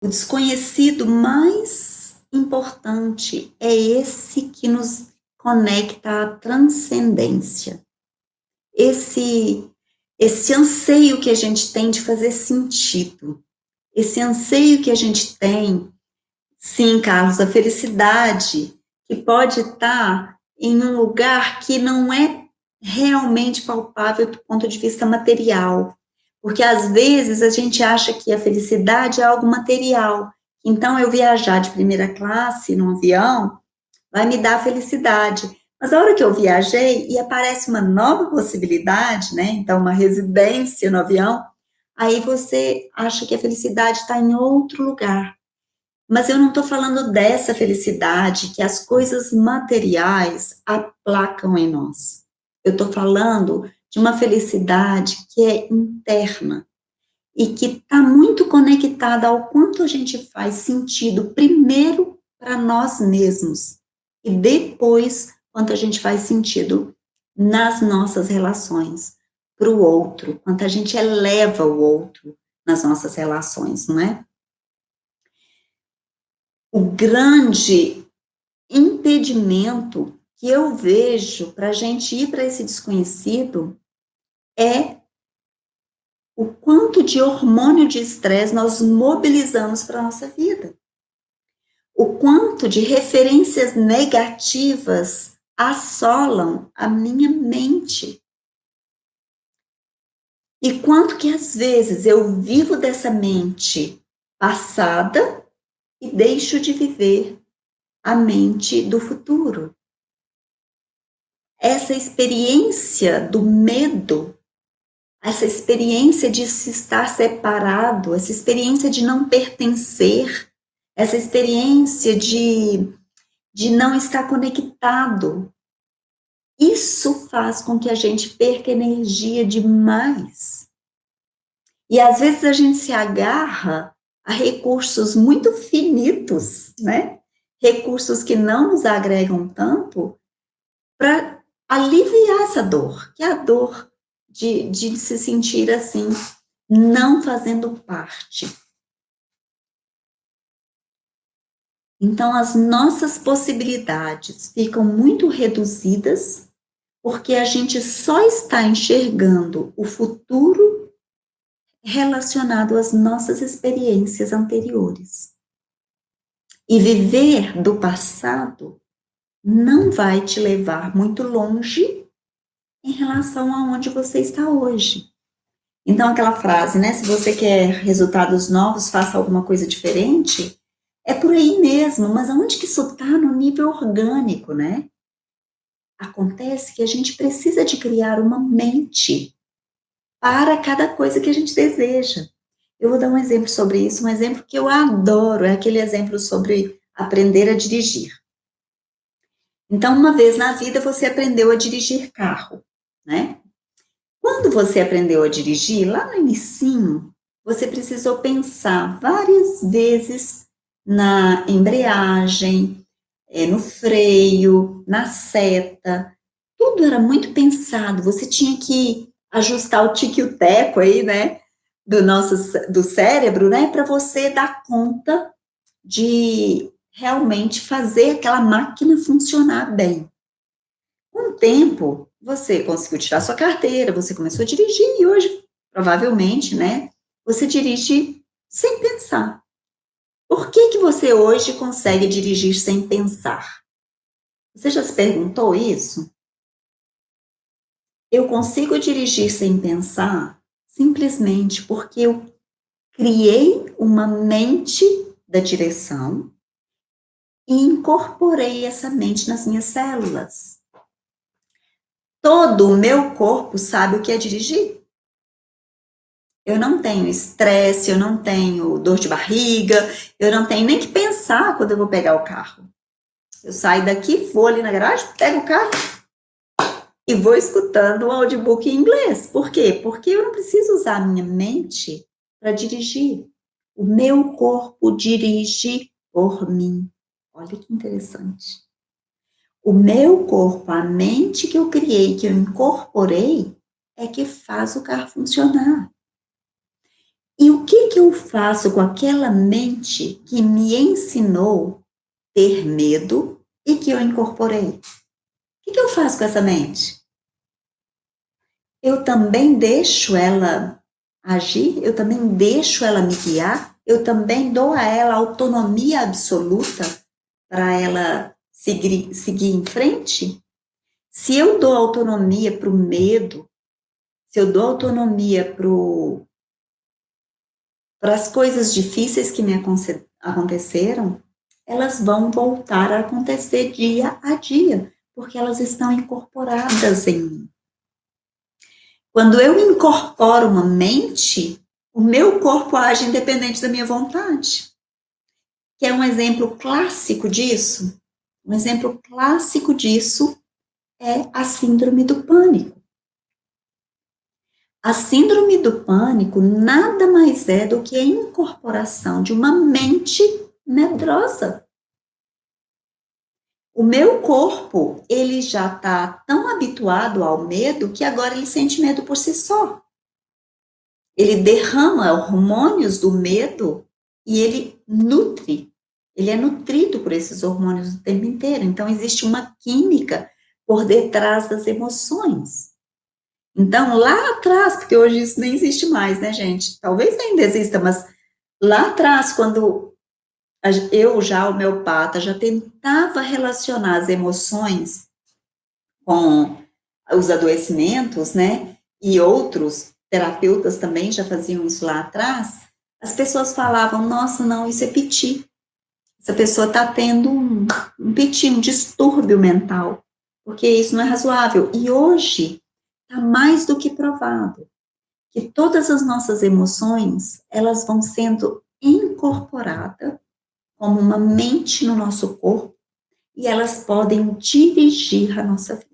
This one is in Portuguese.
O desconhecido mais importante é esse que nos conecta à transcendência. Esse anseio que a gente tem de fazer sentido, esse anseio que a gente tem, sim, Carlos, a felicidade, que pode estar em um lugar que não é realmente palpável do ponto de vista material. Porque às vezes a gente acha que a felicidade é algo material. Então, eu viajar de primeira classe no avião vai me dar felicidade. Mas a hora que eu viajei e aparece uma nova possibilidade, né? Então, uma residência no avião, aí você acha que a felicidade está em outro lugar. Mas eu não estou falando dessa felicidade que as coisas materiais aplacam em nós. Eu estou falando de uma felicidade que é interna e que está muito conectada ao quanto a gente faz sentido, primeiro para nós mesmos e depois quanto a gente faz sentido nas nossas relações para o outro, quanto a gente eleva o outro nas nossas relações, não é? O grande impedimento que eu vejo para a gente ir para esse desconhecido é o quanto de hormônio de estresse nós mobilizamos para a nossa vida. O quanto de referências negativas assolam a minha mente. E quanto que às vezes eu vivo dessa mente passada e deixo de viver a mente do futuro. Essa experiência do medo, essa experiência de se estar separado, essa experiência de não pertencer, essa experiência de não estar conectado, isso faz com que a gente perca energia demais. E às vezes a gente se agarra a recursos muito finitos, né? Recursos que não nos agregam tanto, para aliviar essa dor, que é a dor de se sentir assim, não fazendo parte. Então, as nossas possibilidades ficam muito reduzidas, porque a gente só está enxergando o futuro relacionado às nossas experiências anteriores. E viver do passado não vai te levar muito longe em relação a onde você está hoje. Então, aquela frase, né? Se você quer resultados novos, faça alguma coisa diferente. É por aí mesmo, mas aonde que isso está no nível orgânico, né? Acontece que a gente precisa de criar uma mente para cada coisa que a gente deseja. Eu vou dar um exemplo sobre isso, um exemplo que eu adoro, é aquele exemplo sobre aprender a dirigir. Então, uma vez na vida você aprendeu a dirigir carro, né? Quando você aprendeu a dirigir, lá no inicinho, você precisou pensar várias vezes na embreagem, no freio, na seta, tudo era muito pensado, você tinha que ajustar o tique e o teco aí, né, do cérebro, né, para você dar conta de realmente fazer aquela máquina funcionar bem. Com o tempo, você conseguiu tirar sua carteira, você começou a dirigir e hoje, provavelmente, né, você dirige sem pensar. Por que que você hoje consegue dirigir sem pensar? Você já se perguntou isso? Eu consigo dirigir sem pensar simplesmente porque eu criei uma mente da direção e incorporei essa mente nas minhas células. Todo o meu corpo sabe o que é dirigir. Eu não tenho estresse, eu não tenho dor de barriga, eu não tenho nem que pensar quando eu vou pegar o carro. Eu saio daqui, vou ali na garagem, pego o carro e vou escutando o audiobook em inglês. Por quê? Porque eu não preciso usar a minha mente para dirigir. O meu corpo dirige por mim. Olha que interessante. O meu corpo, a mente que eu criei, que eu incorporei, é que faz o carro funcionar. E o que eu faço com aquela mente que me ensinou ter medo e que eu incorporei? O que eu faço com essa mente? Eu também deixo ela agir? Eu também deixo ela me guiar? Eu também dou a ela autonomia absoluta para ela seguir em frente? Se eu dou autonomia para o medo, se eu dou autonomia para as coisas difíceis que me aconteceram, elas vão voltar a acontecer dia a dia, porque elas estão incorporadas em mim. Quando eu incorporo uma mente, o meu corpo age independente da minha vontade. Quer um exemplo clássico disso? Um exemplo clássico disso é a síndrome do pânico. A síndrome do pânico nada mais é do que a incorporação de uma mente medrosa. O meu corpo, ele já está tão habituado ao medo que agora ele sente medo por si só. Ele derrama hormônios do medo e ele nutre. Ele é nutrido por esses hormônios o tempo inteiro. Então, existe uma química por detrás das emoções. Então, lá atrás, porque hoje isso nem existe mais, né, gente? Talvez ainda exista, mas lá atrás, quando eu já, homeopata, já tentava relacionar as emoções com os adoecimentos, né, e outros terapeutas também já faziam isso lá atrás, as pessoas falavam, nossa, não, isso é piti. Essa pessoa está tendo um piti, um distúrbio mental, porque isso não é razoável. E hoje, está mais do que provado que todas as nossas emoções, elas vão sendo incorporadas como uma mente no nosso corpo e elas podem dirigir a nossa vida.